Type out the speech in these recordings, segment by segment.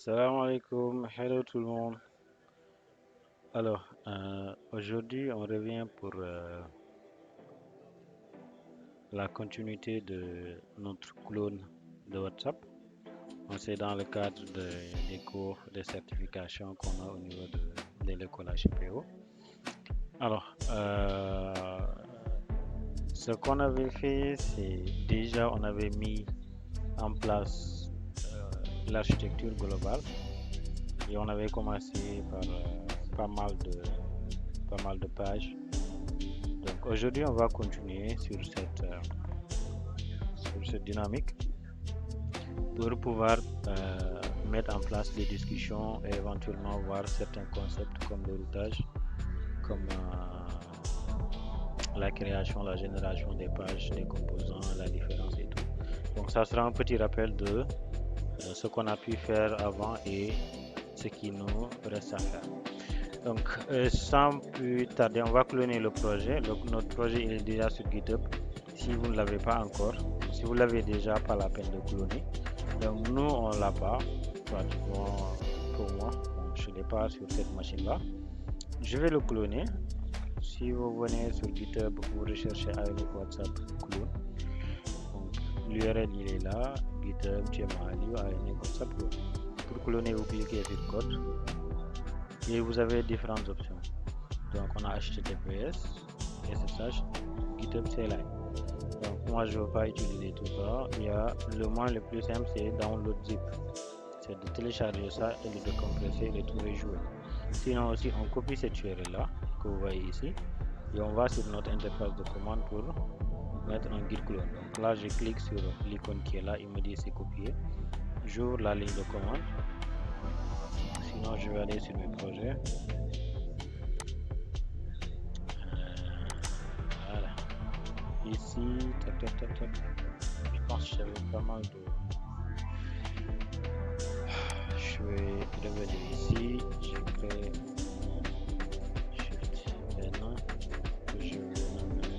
Salam alaikum, hello tout le monde. Aujourd'hui, on revient pour la continuité de notre clone de WhatsApp. C'est dans le cadre des cours de certification qu'on a au niveau de l'école HPO. Alors, ce qu'on avait fait, c'est déjà on avait mis en place l'architecture globale et on avait commencé par pas mal de, pas mal de pages. Donc aujourd'hui, on va continuer sur cette dynamique pour pouvoir mettre en place des discussions et éventuellement voir certains concepts comme le routage, comme la création, la génération des pages, des composants, la différence et tout. Donc ça sera un petit rappel de ce qu'on a pu faire avant et ce qui nous reste à faire. Donc sans plus tarder, on va cloner le projet. Donc notre projet il est déjà sur GitHub. Si vous ne l'avez pas encore, si vous l'avez déjà, pas la peine de cloner. Donc nous on l'a pas, pratiquement pour moi, je ne l'ai pas sur cette machine là. Je vais le cloner. Si vous venez sur GitHub, vous recherchez Ionic WhatsApp clone. L'URL il est là, GitHub, Ionic WhatsApp clone. Pour cloner, vous cliquez sur code et vous avez différentes options. Donc on a HTTPS, SSH, GitHub CLI. Donc moi je ne veux pas utiliser tout ça. Il y a le moyen le plus simple, c'est download zip. C'est de télécharger ça et de décompresser et de trouver jouer. Sinon aussi on copie cette URL là que vous voyez ici et on va sur notre interface de commande pour mettre un git clone. Donc là je clique sur l'icône qui est là, il me dit c'est copié. J'ouvre la ligne de commande. Sinon je vais aller sur mes projets. Voilà. Ici, tac tac tac tac. Je pense que j'avais pas mal de. Je vais revenir ici. J'ai créé Shift N. Je vais nommer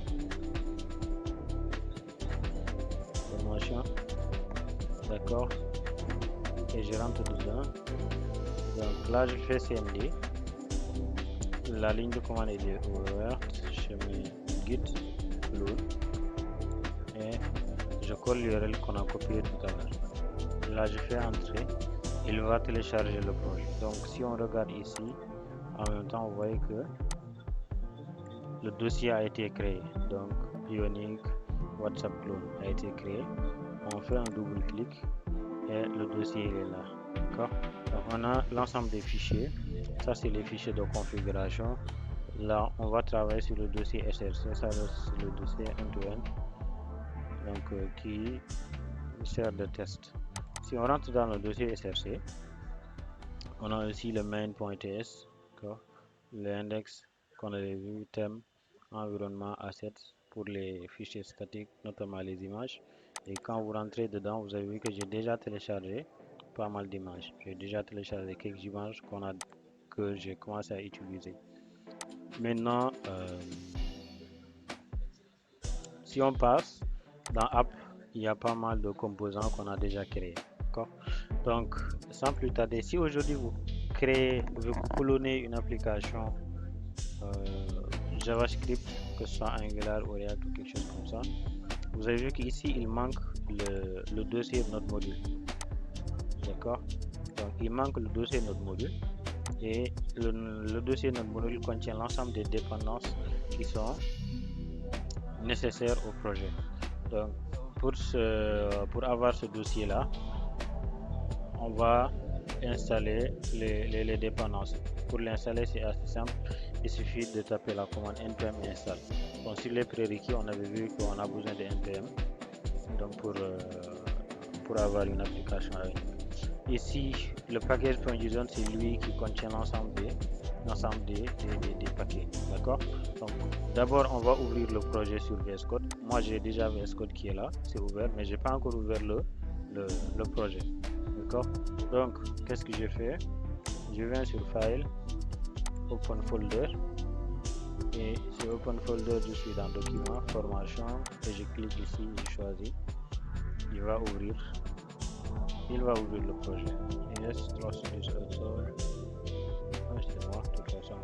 formation. D'accord. Et je rentre dedans. Donc là, je fais CMD. La ligne de commande est ouverte. Je mets git clone. Et je colle l'URL qu'on a copié tout à l'heure. Là, je fais entrer. Il va télécharger le projet. Donc si on regarde ici, en même temps vous voyez que le dossier a été créé. Donc Ionic WhatsApp clone a été créé. On fait un double clic et le dossier il est là. D'accord. Donc on a l'ensemble des fichiers. Ça c'est les fichiers de configuration. Là on va travailler sur le dossier SRC. Ça c'est le dossier end-to-end. Donc qui sert de test. Si on rentre dans le dossier SRC, on a aussi le main.ts, l'index qu'on avait vu, thème, environnement, assets pour les fichiers statiques, notamment les images. Et quand vous rentrez dedans, vous avez vu que j'ai déjà téléchargé pas mal d'images. J'ai déjà téléchargé quelques images que j'ai commencé à utiliser. Maintenant, si on passe dans App, il y a pas mal de composants qu'on a déjà créés. Donc, sans plus tarder, si aujourd'hui vous clonez une application JavaScript, que ce soit Angular ou React ou quelque chose comme ça, vous avez vu qu'ici il manque le dossier de notre module. D'accord. Donc il manque le dossier de notre module et le dossier de notre module contient l'ensemble des dépendances qui sont nécessaires au projet. Donc pour avoir ce dossier là, on va installer les dépendances. Pour l'installer, c'est assez simple. Il suffit de taper la commande npm install. Donc, sur les prérequis, on avait vu qu'on a besoin de npm donc pour avoir une application avec. Ici, le package.json, c'est lui qui contient l'ensemble des paquets. D'accord. Donc, d'abord, on va ouvrir le projet sur VS Code. Moi, j'ai déjà VS Code qui est là, c'est ouvert, mais j'ai pas encore ouvert le projet. D'accord. Donc qu'est-ce que je fais? Je viens sur file, open folder, et sur open folder je suis dans document, formation, et je clique ici, je choisis, il va ouvrir il va ouvrir le projet. Yes, 310 also. C'est moi, de toute façon,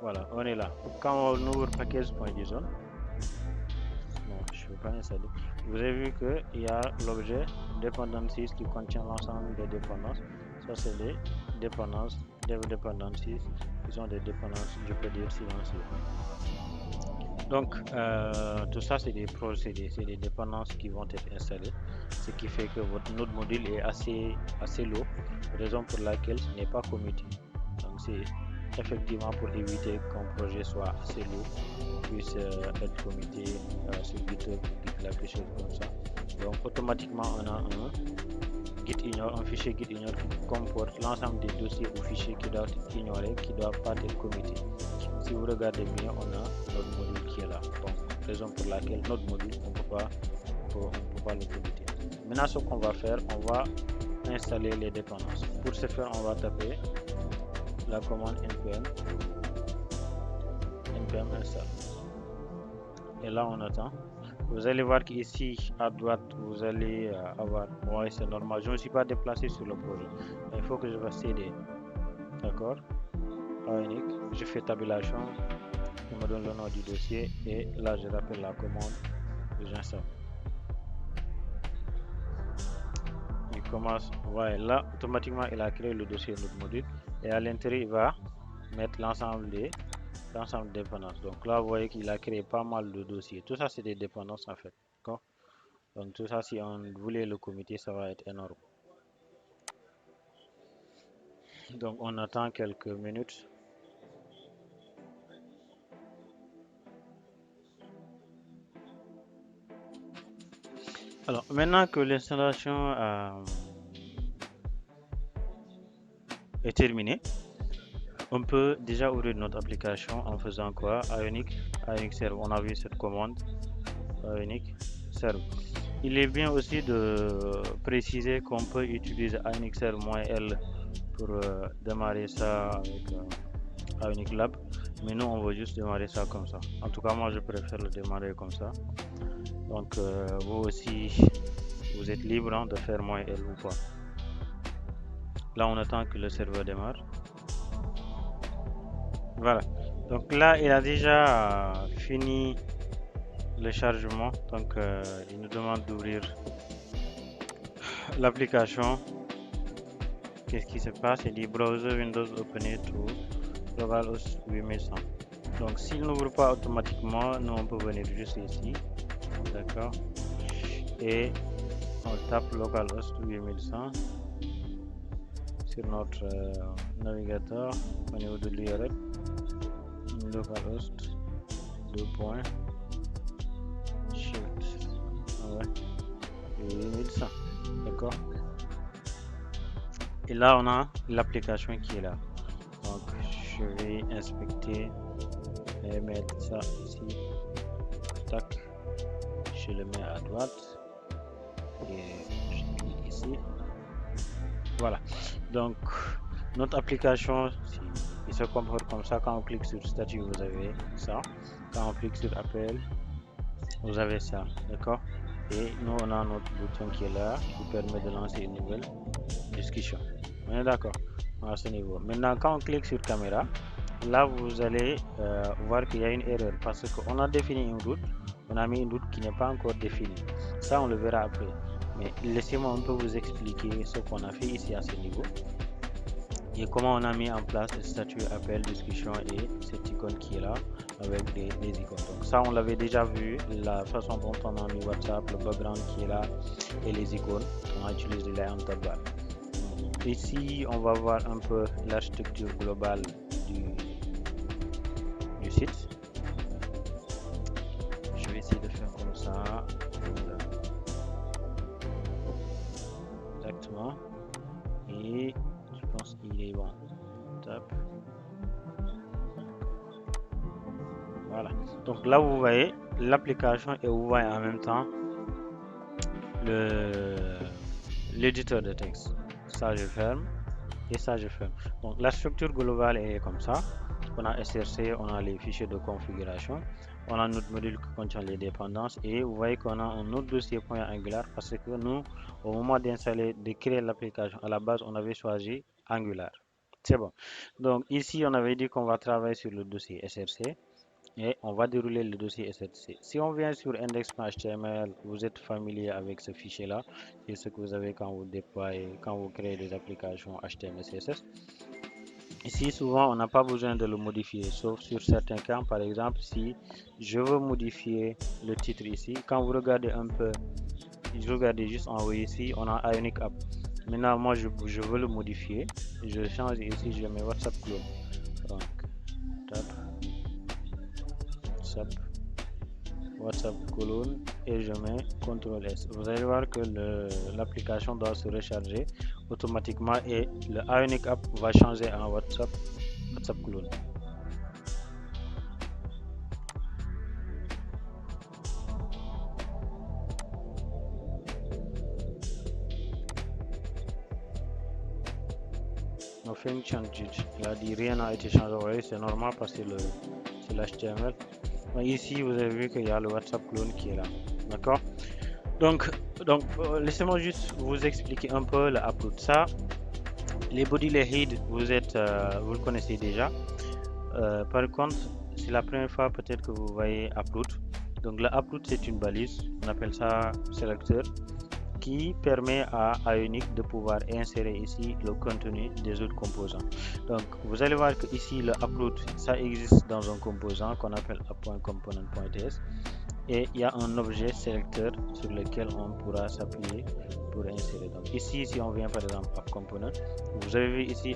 voilà, on est là. Quand on ouvre package.json, bon, je ne vais pas installer. Vous avez vu qu'il y a l'objet dependencies qui contient l'ensemble des dépendances. Ça, c'est les dépendances, dev dependencies, qui sont des dépendances, je peux dire, silencieuses. Donc, tout ça, c'est des procédés, c'est des dépendances qui vont être installées, ce qui fait que votre node module est assez lourd, raison pour laquelle ce n'est pas committé. Donc, c'est effectivement pour éviter qu'un projet soit assez lourd, puisse être committé sur GitHub, GitLab, quelque chose comme ça. Donc, automatiquement, on a un gitignore, un fichier gitignore qui comporte l'ensemble des dossiers ou fichiers qui doivent être ignorés, qui ne doivent pas être committés. Si vous regardez bien, on a notre module qui est là. Donc, raison pour laquelle notre module, on ne peut pas le committer. Maintenant, ce qu'on va faire, on va installer les dépendances. Pour ce faire, on va taper la commande npm install. Et là, on attend. Vous allez voir qu'ici, à droite, vous allez avoir... Ouais, c'est normal. Je ne me suis pas déplacé sur le projet. Il faut que je fasse cd. D'accord. Unique. Je fais tabulation. Il me donne le nom du dossier. Et là, je rappelle la commande que j'installe. Il commence. Ouais, là, automatiquement, il a créé le dossier notre module. Et à l'intérieur, il va mettre l'ensemble des dépendances. Donc là, vous voyez qu'il a créé pas mal de dossiers. Tout ça, c'est des dépendances en fait. Donc tout ça, si on voulait le committer, ça va être énorme. Donc on attend quelques minutes. Alors maintenant que l'installation est terminée, on peut déjà ouvrir notre application en faisant quoi? Ionic serve. On a vu cette commande Ionic serve. Il est bien aussi de préciser qu'on peut utiliser Ionic serve -l pour démarrer ça avec Ionic Lab, mais nous on veut juste démarrer ça comme ça. En tout cas, moi je préfère le démarrer comme ça. Donc vous aussi, vous êtes libre hein, de faire -l ou pas. Là, on attend que le serveur démarre. Voilà. Donc là, il a déjà fini le chargement. Donc il nous demande d'ouvrir l'application. Qu'est-ce qui se passe? Il dit browser Windows open it to localhost 8100. Donc s'il n'ouvre pas automatiquement, nous on peut venir juste ici, d'accord, et on tape localhost 8100 sur notre navigateur au niveau de l'URL, localhost 2.shift 8100, d'accord. Et là on a l'application qui est là. Donc je vais inspecter et mettre ça ici, tac, je le mets à droite et je clique ici. Voilà, donc notre application, il se comporte comme ça. Quand on clique sur statut, vous avez ça. Quand on clique sur appel, vous avez ça, d'accord. Et nous on a notre bouton qui est là, qui permet de lancer une nouvelle discussion. On est d'accord à ce niveau. Maintenant, quand on clique sur caméra, là vous allez voir qu'il y a une erreur parce qu'on a défini une route, on a mis une route qui n'est pas encore définie. Ça on le verra après, mais laissez-moi un peu vous expliquer ce qu'on a fait ici à ce niveau et comment on a mis en place le statut appel discussion et cette icône qui est là avec des icônes. Donc ça on l'avait déjà vu, la façon dont on a mis WhatsApp, le background qui est là et les icônes. On a utilisé les en tableau. Ici on va voir un peu l'architecture globale du site. Je vais essayer de faire comme ça. Exactement. Et je pense qu'il est bon. Top. Voilà. Donc là vous voyez l'application et vous voyez en même temps l'éditeur de texte. Ça je ferme et ça je ferme. Donc la structure globale est comme ça. On a SRC, on a les fichiers de configuration. on a notre module qui contient les dépendances et vous voyez qu'on a un autre dossier .angular parce que nous, au moment d'installer, de créer l'application, à la base, on avait choisi Angular. C'est bon. Donc ici, on avait dit qu'on va travailler sur le dossier SRC et on va dérouler le dossier SRC. Si on vient sur index.html, vous êtes familier avec ce fichier-là. C'est ce que vous avez quand vous déployez, quand vous créez des applications HTML, CSS. Ici, souvent, on n'a pas besoin de le modifier, sauf sur certains cas. Par exemple, si je veux modifier le titre ici, quand vous regardez un peu, je regardez juste en haut ici, on a Ionic App. Maintenant, moi, je veux le modifier. Je change ici, je mets WhatsApp Clone. Donc, tap, WhatsApp Clone et je mets CTRL S. Vous allez voir que l'application doit se recharger automatiquement et le Ionic App va changer en WhatsApp Clone. Nothing changed. Il a dit rien n'a été changé. Vous voyez, c'est normal parce que c'est l'HTML. Ici, vous avez vu qu'il y a le WhatsApp Clone qui est là. D'accord? Donc laissez-moi juste vous expliquer un peu le upload. Ça, les body, les head, vous le connaissez déjà. Par contre, c'est la première fois peut-être que vous voyez upload. Donc le upload, c'est une balise. On appelle ça sélecteur, qui permet à Ionic de pouvoir insérer ici le contenu des autres composants. Donc vous allez voir que ici le upload, ça existe dans un composant qu'on appelle app.component.ts et il y a un objet sélecteur sur lequel on pourra s'appuyer pour insérer. Donc ici, si on vient par exemple app component, vous avez vu ici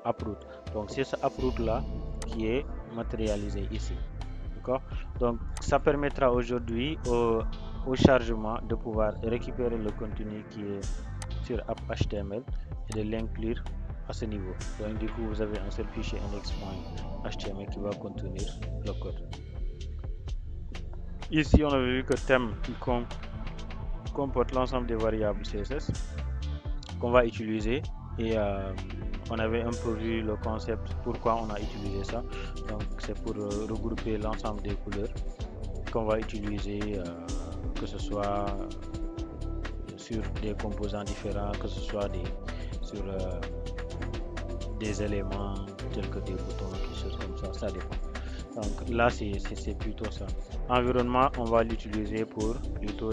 upload. Donc c'est ce upload là qui est matérialisé ici. D'accord? Donc ça permettra aujourd'hui au chargement de pouvoir récupérer le contenu qui est sur app HTML et de l'inclure à ce niveau. Donc du coup, vous avez un seul fichier index.html qui va contenir le code. Ici, on avait vu que thème comporte l'ensemble des variables CSS qu'on va utiliser et on avait un peu vu le concept, pourquoi on a utilisé ça. Donc c'est pour regrouper l'ensemble des couleurs qu'on va utiliser, que ce soit sur des composants différents, que ce soit sur des éléments tels que des boutons, quelque chose comme ça, ça dépend. Donc là, c'est plutôt ça. Environnement, on va l'utiliser pour plutôt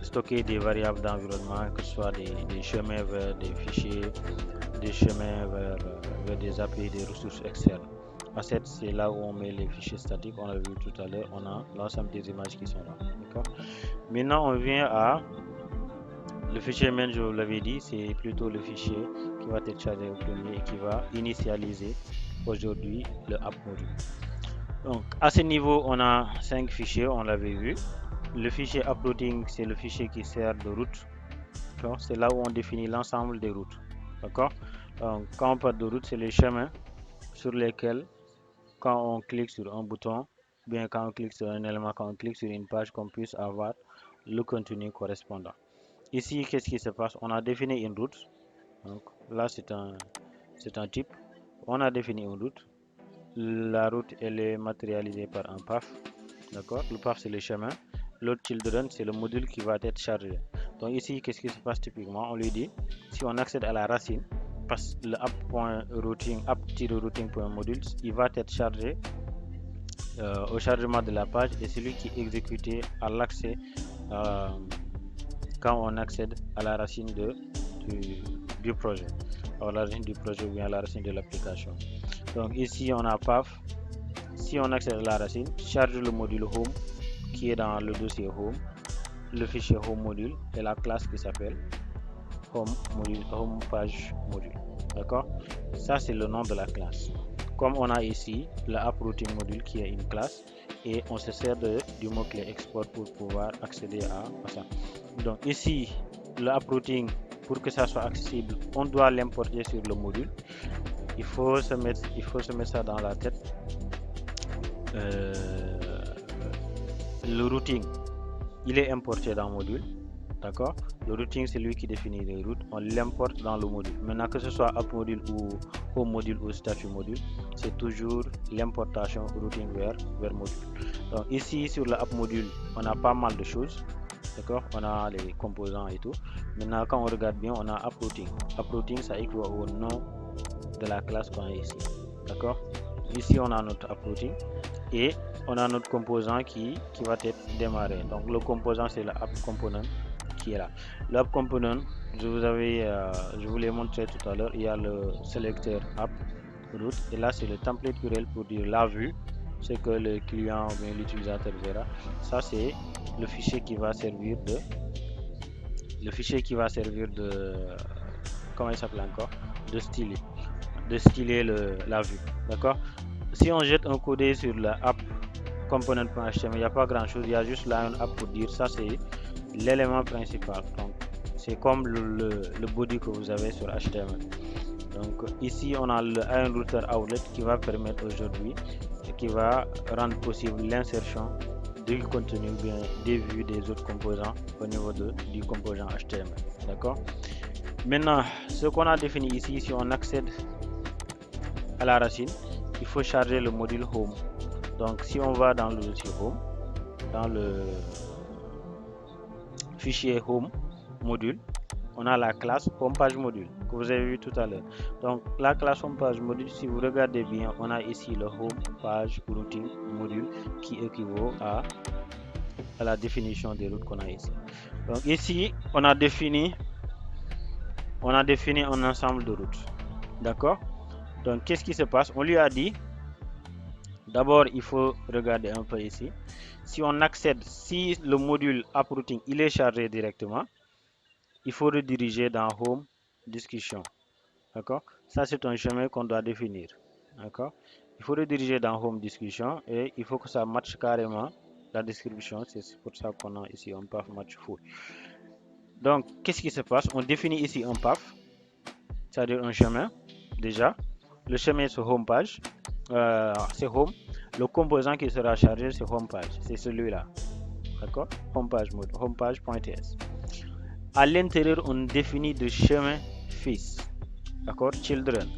stocker des variables d'environnement, que ce soit des chemins vers des fichiers, des chemins vers des API, des ressources externes. Asset, c'est là où on met les fichiers statiques. On l'a vu tout à l'heure, on a l'ensemble des images qui sont là. Maintenant, on vient à le fichier main, je vous l'avais dit, c'est plutôt le fichier qui va être chargé au premier et qui va initialiser aujourd'hui le app module. Donc à ce niveau, on a 5 fichiers, on l'avait vu. Le fichier uploading, c'est le fichier qui sert de route. C'est là où on définit l'ensemble des routes. D'accord? Donc quand on parle de route, c'est les chemins sur lesquels, quand on clique sur un bouton, bien quand on clique sur un élément, quand on clique sur une page, qu'on puisse avoir le contenu correspondant. Ici, qu'est-ce qui se passe? On a défini une route. Donc là, c'est un type. On a défini une route. La route, elle est matérialisée par un path. D'accord? Le path, c'est le chemin. L'autre children, c'est le module qui va être chargé. Donc ici, qu'est-ce qui se passe typiquement? On lui dit, si on accède à la racine, parce que le app.routing.modules, il va être chargé au chargement de la page et celui qui est exécuté à l'accès quand on accède à la racine du projet. Alors la racine du projet ou bien la racine de l'application. Donc ici on a path. Si on accède à la racine, charge le module home qui est dans le dossier home, le fichier home module et la classe qui s'appelle home page module. D'accord? Ça c'est le nom de la classe. Comme on a ici le app routing module qui est une classe et on se sert du mot-clé export pour pouvoir accéder à ça. Donc ici le app routing, pour que ça soit accessible, on doit l'importer sur le module. Il faut se mettre ça dans la tête. Le routing, il est importé dans le module. D'accord? Le routing, c'est lui qui définit les routes. On l'importe dans le module. Maintenant, que ce soit app module ou home module ou statut module, c'est toujours l'importation routing vers module. Donc ici, sur le app module, on a pas mal de choses. D'accord, on a les composants et tout. Maintenant, quand on regarde bien, on a app routing. App routing, ça équivaut au nom de la classe qu'on a ici. D'accord, ici on a notre app routing et on a notre composant qui va être démarré. Donc le composant, c'est le app component qui est là. L'app component, je vous l'ai montré tout à l'heure. Il y a le sélecteur app route et là c'est le template URL pour dire la vue, ce que le client ou bien l'utilisateur verra. Ça c'est le fichier qui va servir de comment il s'appelle encore, de styler la vue. D'accord, si on jette un codé sur la app component.html, il n'y a pas grand chose, il y a juste là un app pour dire ça c'est l'élément principal. Donc c'est comme le body que vous avez sur HTML. Donc ici on a un router outlet qui va permettre aujourd'hui et qui va rendre possible l'insertion du contenu bien des vues des autres composants au niveau du composant HTML. D'accord, maintenant ce qu'on a défini ici, si on accède à la racine, il faut charger le module home. Donc si on va dans le dossier home, dans le fichier home module, on a la classe HomePage module que vous avez vu tout à l'heure. Donc la classe HomePage module, si vous regardez bien, on a ici le HomePage routing module qui équivaut à la définition des routes qu'on a ici. Donc ici on a défini un ensemble de routes. D'accord, donc qu'est-ce qui se passe? On lui a dit d'abord, il faut regarder un peu ici. Si on accède, si le module app routing il est chargé directement, il faut rediriger dans Home Discussion. D'accord, ça c'est un chemin qu'on doit définir. D'accord, il faut rediriger dans Home Discussion et il faut que ça matche carrément la description. C'est pour ça qu'on a ici un path match full. Donc qu'est-ce qui se passe? On définit ici un path, c'est-à-dire un chemin. Déjà le chemin sur home page, c'est home. Le composant qui sera chargé c'est home page, c'est celui-là. D'accord, home page mode, homepage.ts. À l'intérieur on définit des chemins fils. D'accord, children,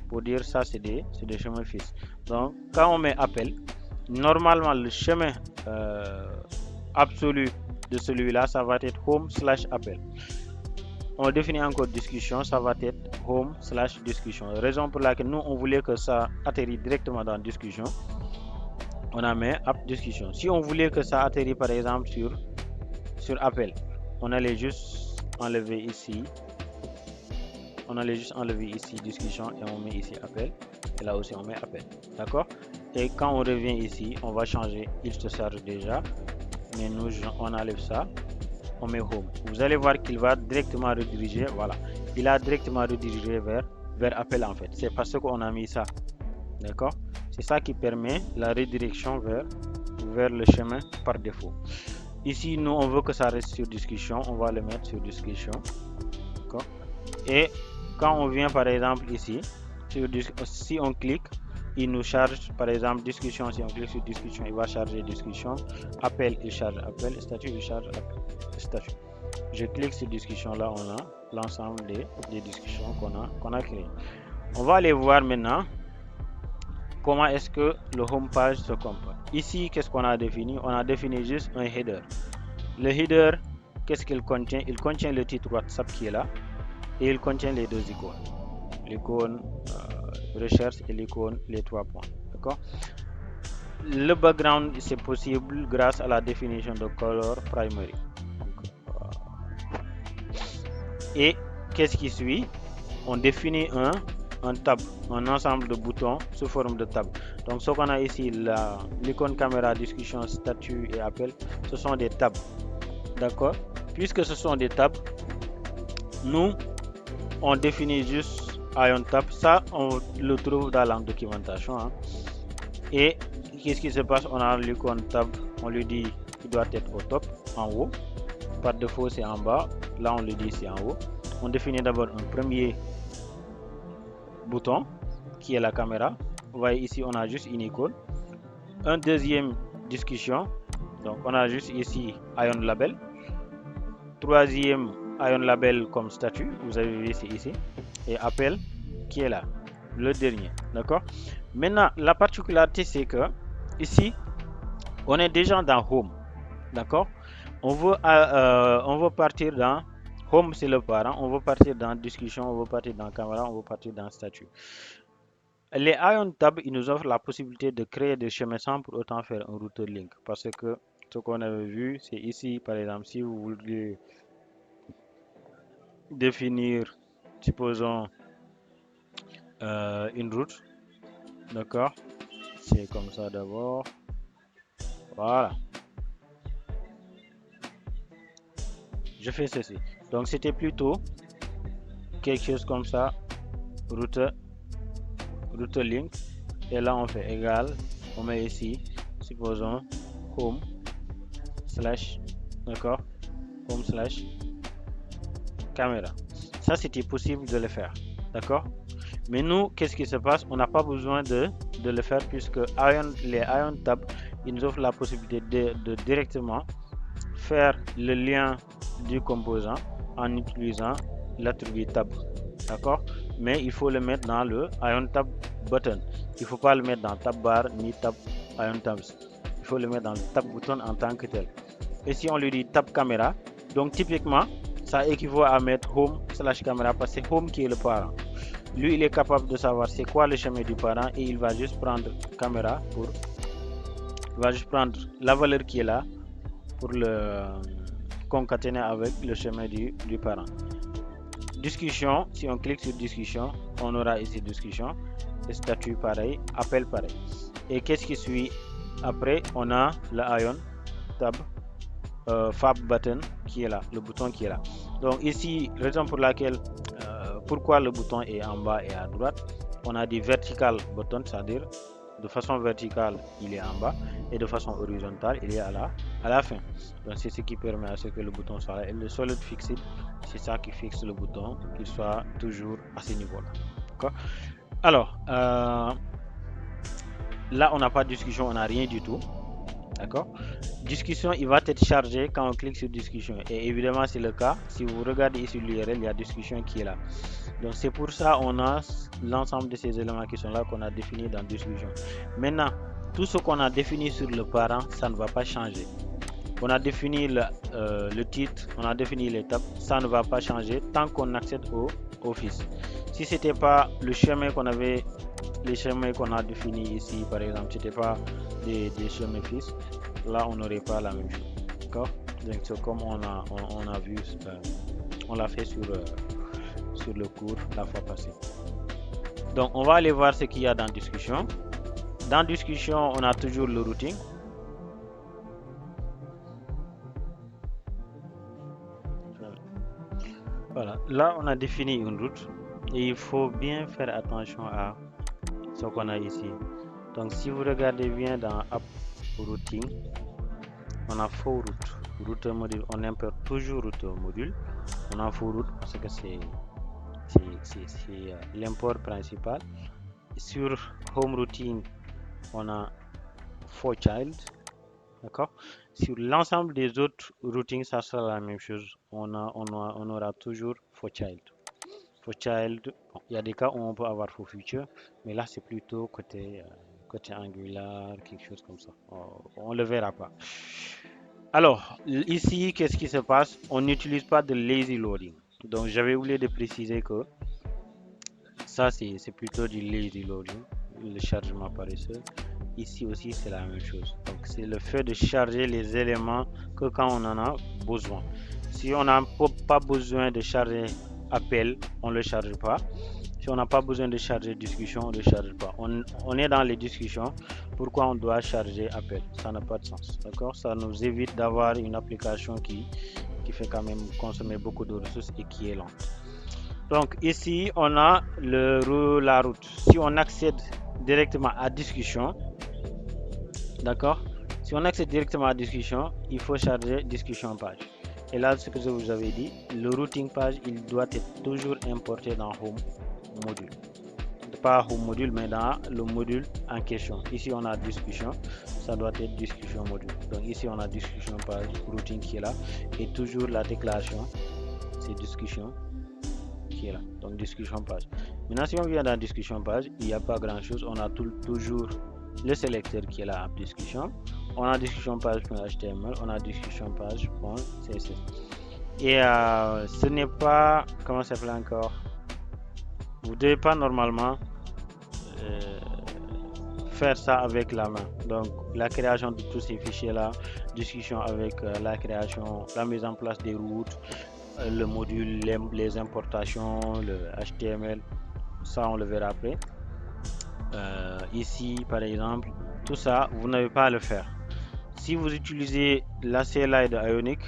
pour dire ça c'est des chemins fils. Donc quand on met appel, normalement le chemin absolu de celui-là, ça va être home/appel. On définit encore discussion, ça va être home/discussion. Raison pour laquelle nous on voulait que ça atterrit directement dans discussion, on a mis app discussion. Si on voulait que ça atterrit par exemple sur appel, on allait juste enlever ici, discussion et on met ici appel, et là aussi on met appel. D'accord, et quand on revient ici, on va changer, il se charge déjà, mais nous on enlève ça, on met home. Vous allez voir qu'il va directement rediriger. Voilà, il a directement redirigé vers appel en fait. C'est parce qu'on a mis ça. D'accord, c'est ça qui permet la redirection vers le chemin par défaut. Ici nous on veut que ça reste sur discussion, on va le mettre sur discussion. D'accord, et quand on vient par exemple ici si on clique, il nous charge par exemple discussion. Si on clique sur discussion, il va charger discussion. Appel, il charge appel. Statut, il charge appel. Statut. Je clique sur discussion, là on a l'ensemble des discussions qu'on a créées. On va aller voir maintenant comment est-ce que le home page se comporte. Ici, qu'est-ce qu'on a défini? On a défini juste un header. Le header, qu'est-ce qu'il contient? Il contient le titre WhatsApp qui est là et il contient les deux icônes, l'icône recherche et l'icône les 3 points. D'accord, le background c'est possible grâce à la définition de color primary. Et qu'est-ce qui suit? On définit un tab, un ensemble de boutons sous forme de tab. Donc ce qu'on a ici, l'icône caméra, discussion, statut et appel, ce sont des tabs. D'accord, puisque ce sont des tabs, nous on définit juste Ion tab. Ça on le trouve dans la documentation, hein. Et qu'est-ce qui se passe? On a l'icône tab, on lui dit qu'il doit être au top, en haut. Par défaut c'est en bas, là on lui dit c'est en haut. On définit d'abord un premier bouton qui est la caméra. Vous voyez ici on a juste une icône. Un deuxième discussion, donc on a juste ici Ion label. Troisième Ion Label comme statut, vous avez vu c'est ici, et appel qui est là, le dernier, d'accord. Maintenant, la particularité c'est que ici, on est déjà dans Home, d'accord. On veut partir dans Home, c'est le parent, on veut partir dans Discussion, on veut partir dans Caméra, on veut partir dans Statut. Les Ion Tab, ils nous offrent la possibilité de créer des chemins sans pour autant faire un routeur link, parce que ce qu'on avait vu, c'est ici, par exemple, si vous voulez définir, supposons, une route, d'accord, c'est comme ça d'abord, voilà, je fais ceci. Donc c'était plutôt quelque chose comme ça, routeur link, et là on fait égal, on met ici, supposons home slash, d'accord, home slash caméra. Ça c'était possible de le faire, d'accord. Mais nous, qu'est-ce qui se passe? On n'a pas besoin de le faire, puisque les Ion Tab, ils nous offrent la possibilité de directement faire le lien du composant en utilisant l'attribut tab, d'accord. Mais il faut le mettre dans le Ion Tab button. Il ne faut pas le mettre dans tab bar ni tab Ion Tabs. Il faut le mettre dans le tab button en tant que tel. Et si on lui dit tab caméra, donc typiquement ça équivaut à mettre home slash caméra, parce que c'est home qui est le parent. Lui, il est capable de savoir c'est quoi le chemin du parent, et il va juste prendre caméra pour, il va juste prendre la valeur qui est là pour le concaténer avec le chemin du parent. Discussion, si on clique sur discussion, on aura ici discussion, et statut pareil, appel pareil. Et qu'est-ce qui suit après? On a le Ion Tab Fab button qui est là, le bouton qui est là. Donc ici, raison pour laquelle pourquoi le bouton est en bas et à droite, on a des vertical buttons, c'est-à-dire de façon verticale il est en bas, et de façon horizontale il est à la fin. Donc c'est ce qui permet à ce que le bouton soit là, et le solid fixed, c'est ça qui fixe le bouton, qu'il soit toujours à ce niveau là, d'accord. Alors là on n'a pas de discussion, on n'a rien du tout, d'accord. Discussion, il va être chargé quand on clique sur discussion, et évidemment c'est le cas. Si vous regardez ici l'URL, il y a discussion qui est là. Donc c'est pour ça on a l'ensemble de ces éléments qui sont là, qu'on a défini dans discussion. Maintenant, tout ce qu'on a défini sur le parent, ça ne va pas changer. On a défini le titre, on a défini l'étape, ça ne va pas changer tant qu'on accède au Office. Si c'était pas le chemin qu'on avait, les chemins qu'on a définis ici par exemple, c'était pas des chemins fixes, là on n'aurait pas la même chose, d'accord. Donc c'est comme on a vu, on l'a fait sur le cours la fois passée. Donc on va aller voir ce qu'il y a dans discussion. Dans discussion, on a toujours le routing. Voilà, là on a défini une route, et il faut bien faire attention à ce qu'on a ici. Donc si vous regardez bien dans App Routing, on a for route module, on importe toujours route module. On a for route parce que c'est l'import principal. Sur home routing, on a for child, d'accord. Sur l'ensemble des autres routings, ça sera la même chose. On aura toujours for child. For child, bon, il y a des cas où on peut avoir for future, mais là c'est plutôt côté Angular, quelque chose comme ça. On le verra pas. Alors ici, qu'est-ce qui se passe? On n'utilise pas de lazy loading. Donc j'avais oublié de préciser que ça c'est plutôt du lazy loading, le chargement paresseux. Ici aussi c'est la même chose. Donc c'est le fait de charger les éléments que quand on en a besoin. Si on n'a pas besoin de charger appel, on ne le charge pas. Si on n'a pas besoin de charger discussion, on ne le charge pas. On est dans les discussions. Pourquoi on doit charger appel? Ça n'a pas de sens, d'accord. Ça nous évite d'avoir une application qui fait quand même consommer beaucoup de ressources et qui est lente. Donc ici on a la route. Si on accède directement à discussion, d'accord, si on accède directement à discussion, il faut charger discussion page. Et là, ce que je vous avais dit, le routing page, il doit être toujours importé dans home module, pas home module, mais dans le module en question. Ici on a discussion, ça doit être discussion module. Donc ici on a discussion page routing qui est là, et toujours la déclaration c'est discussion qui est là. Donc discussion page. Maintenant, si on vient dans discussion page, il n'y a pas grand chose. On a toujours le sélecteur qui est là à discussion. On a discussion page.html, on a discussion page.css. Et ce n'est pas, comment ça s'appelle encore, vous ne devez pas normalement faire ça avec la main. Donc la création de tous ces fichiers là, discussion avec la création, la mise en place des routes, le module, les importations, le HTML, ça on le verra après. Ici par exemple, tout ça vous n'avez pas à le faire. Si vous utilisez la CLI de Ionic,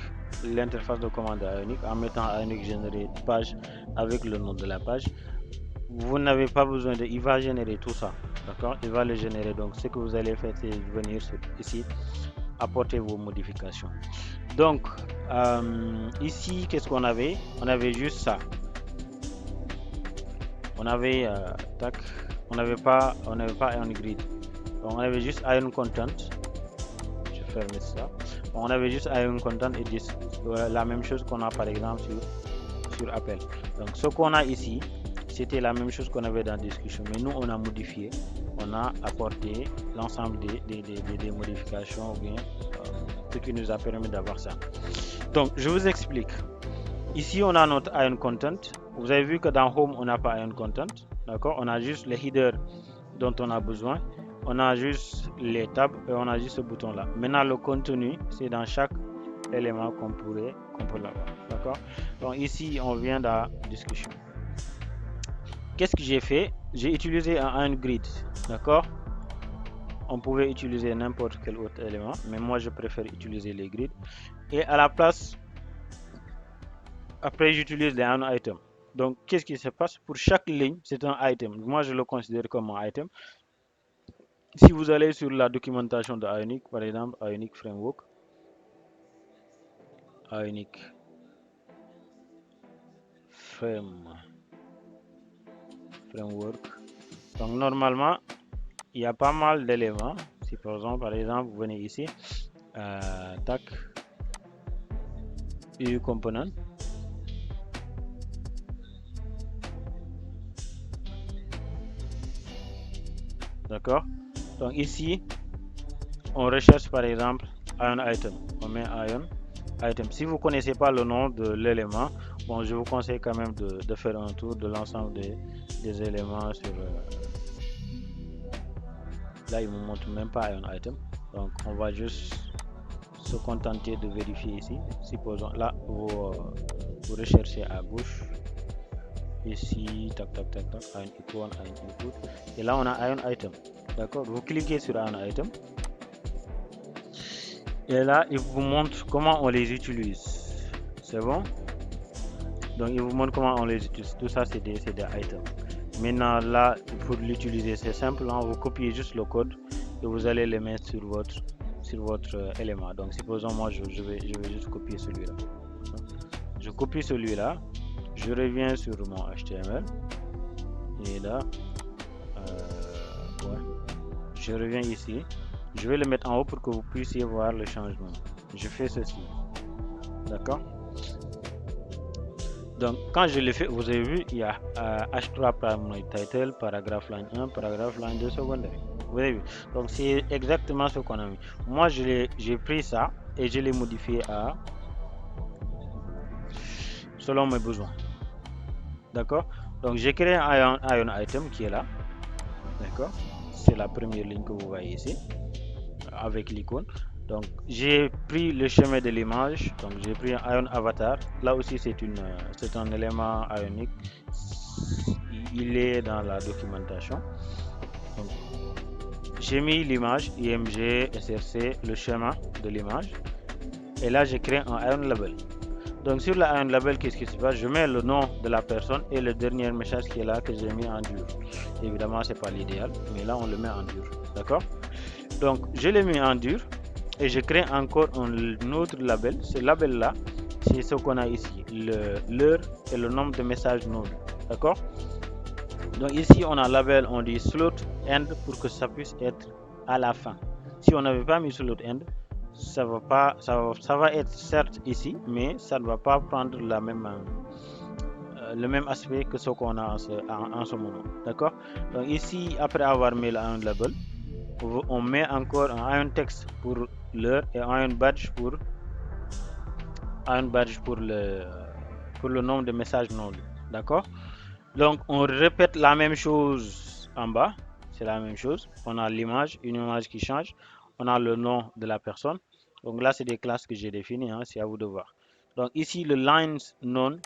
l'interface de commande de Ionic, en mettant Ionic générer page avec le nom de la page, vous n'avez pas besoin de, il va générer tout ça, d'accord, il va le générer. Donc ce que vous allez faire, c'est venir ici, apporter vos modifications. Donc ici, qu'est-ce qu'on avait? On avait juste ça, on avait tac, on n'avait pas Ion Grid, donc on avait juste Ion Content. Je ferme ça. On avait juste Ion Content et la même chose qu'on a par exemple sur Appel. Donc ce qu'on a ici, c'était la même chose qu'on avait dans discussion, mais nous on a modifié, on a apporté l'ensemble des modifications, ou bien ce qui nous a permis d'avoir ça. Donc je vous explique. Ici on a notre Ion Content. Vous avez vu que dans Home on n'a pas Ion Content, d'accord, on a juste les headers dont on a besoin, on a juste les tabs et on a juste ce bouton là. Maintenant le contenu, c'est dans chaque élément qu'on peut l'avoir, d'accord. Donc ici on vient dans discussion. Qu'est-ce que j'ai fait? J'ai utilisé un grid, d'accord. On pouvait utiliser n'importe quel autre élément, mais moi je préfère utiliser les grids. Et à la place, après j'utilise les items. Donc qu'est-ce qui se passe? Pour chaque ligne, c'est un item. Moi je le considère comme un item. Si vous allez sur la documentation de Ionic, par exemple, Ionic Framework, Ionic Framework, donc normalement, il y a pas mal d'éléments. Si par exemple, vous venez ici, tac, EU Component, d'accord. Donc ici, on recherche par exemple Ion Item, on met Ion Item. Si vous connaissez pas le nom de l'élément, bon, je vous conseille quand même de faire un tour de l'ensemble des éléments sur là il me montre même pas Ion Item, donc on va juste se contenter de vérifier ici. Supposons là vous recherchez à gauche ici, tac tac tac tac, Ion Icon, Ion Input, et là on a Ion Item, d'accord. Vous cliquez sur Ion Item et là il vous montre comment on les utilise. C'est bon, donc il vous montre comment on les utilise. Tout ça c'est des items. Maintenant là pour l'utiliser c'est simple, hein? Vous copiez juste le code et vous allez le mettre sur votre élément. Donc supposons moi je vais juste copier celui-là. Je copie celui-là, je reviens sur mon HTML et là ouais, je reviens ici, je vais le mettre en haut pour que vous puissiez voir le changement. Je fais ceci, d'accord. Donc quand je le fais, vous avez vu, il y a H3 primary title, paragraphe line 1, paragraphe line 2 secondaire. Vous avez vu, donc c'est exactement ce qu'on a mis. Moi j'ai pris ça et je l'ai modifié à selon mes besoins, d'accord. Donc j'ai créé un Ion Item qui est là, d'accord. C'est la première ligne que vous voyez ici avec l'icône. Donc j'ai pris le chemin de l'image, donc j'ai pris un Ion Avatar. Là aussi c'est un élément ionique, il est dans la documentation. Donc j'ai mis l'image img src, le schéma de l'image, et là j'ai créé un Ion Label. Donc sur la Ion Label, qu'est-ce qui se passe? Je mets le nom de la personne et le dernier message qui est là que j'ai mis en dur. Évidemment c'est pas l'idéal, mais là on le met en dur, d'accord. Donc je l'ai mis en dur et je crée encore un autre label. Ce label là, c'est ce qu'on a ici, l'heure et le nombre de messages non lus, d'accord. Donc ici on a label, on dit slot end pour que ça puisse être à la fin. Si on n'avait pas mis slot end, ça va être certes ici, mais ça ne va pas prendre le même aspect que ce qu'on a en ce moment. D'accord? Donc ici, après avoir mis le iron label, on met encore un iron text pour l'heure et un badge pour le nombre de messages non lus. D'accord? Donc on répète la même chose en bas. C'est la même chose. On a l'image, une image qui change. On a le nom de la personne. Donc là, c'est des classes que j'ai définies. Hein, c'est à vous de voir. Donc ici, le lines non,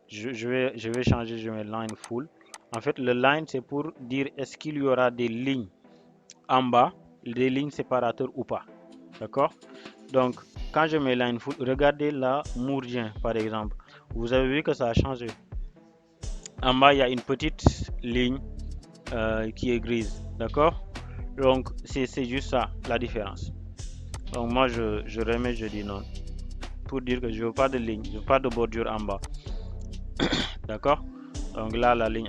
je vais changer. Je mets line full. En fait, le line, c'est pour dire est-ce qu'il y aura des lignes en bas, des lignes séparateurs ou pas. D'accord? Donc, quand je mets line full, regardez là, Mourdien, par exemple. Vous avez vu que ça a changé. En bas, il y a une petite ligne qui est grise. D'accord? Donc, c'est juste ça, la différence. Donc, moi, je remets, je dis non. Pour dire que je veux pas de ligne, je veux pas de bordure en bas. D'accord? Donc là, la ligne,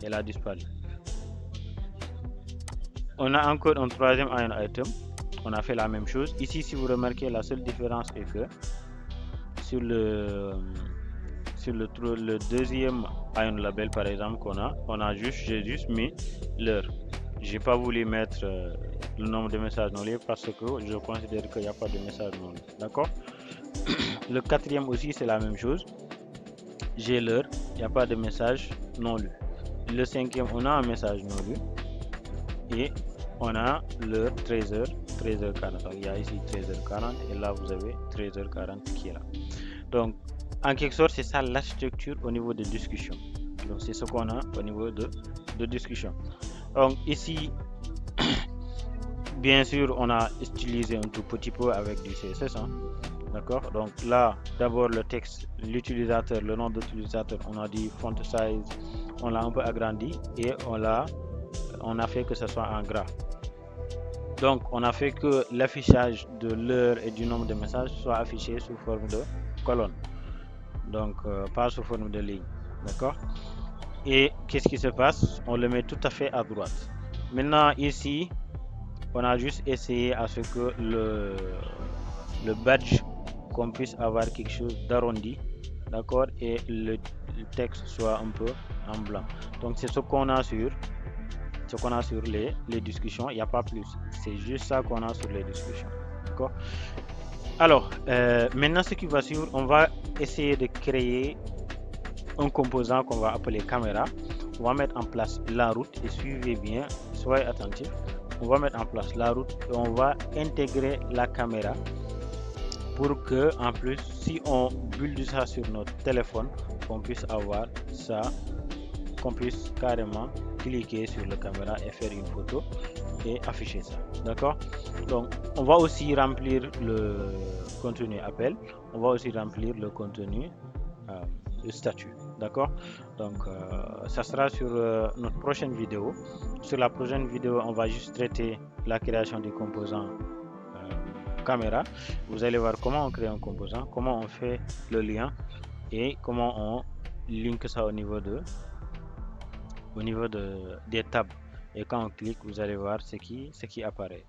elle a disparu. On a encore un troisième iron item. On a fait la même chose. Ici, si vous remarquez, la seule différence est que sur le deuxième iron label, par exemple, j'ai juste mis l'heure. J'ai pas voulu mettre le nombre de messages non lus parce que je considère qu'il n'y a pas de message non lus. D'accord? Le quatrième aussi, c'est la même chose. J'ai l'heure, il n'y a pas de message non lu. Le cinquième, on a un message non lu. Et on a l'heure 13h, 13h40. Il y a ici 13h40 et là vous avez 13h40 qui est là. Donc en quelque sorte, c'est ça la structure au niveau de discussion. Donc c'est ce qu'on a au niveau de discussion. Donc ici, bien sûr, on a utilisé un tout petit peu avec du CSS. Hein. D'accord? Donc là, d'abord le texte, l'utilisateur, le nom d'utilisateur, on a dit font size, on l'a un peu agrandi et on a fait que ce soit en gras. Donc, on a fait que l'affichage de l'heure et du nombre de messages soit affiché sous forme de colonne. Donc, pas sous forme de ligne. D'accord? Et qu'est-ce qui se passe? On le met tout à fait à droite. Maintenant, ici, on a juste essayé à ce que le badge, qu'on puisse avoir quelque chose d'arrondi. D'accord? Et le texte soit un peu en blanc. Donc, c'est ce qu'on a sur les discussions, il n'y a pas plus. C'est juste ça qu'on a sur les discussions. D'accord? Alors, maintenant, ce qui va suivre, on va essayer de créer un composant qu'on va appeler caméra. On va mettre en place la route et suivez bien, soyez attentifs. On va mettre en place la route et on va intégrer la caméra pour que, en plus, si on build ça sur notre téléphone, qu'on puisse avoir ça, qu'on puisse carrément cliquer sur la caméra et faire une photo et afficher ça. D'accord? Donc, on va aussi remplir le contenu appel. On va aussi remplir le contenu statut. D'accord? Donc, ça sera sur notre prochaine vidéo. Sur la prochaine vidéo, on va juste traiter la création du composant caméra. Vous allez voir comment on crée un composant, comment on fait le lien et comment on link ça au niveau des tables. Et quand on clique, vous allez voir ce qui apparaît.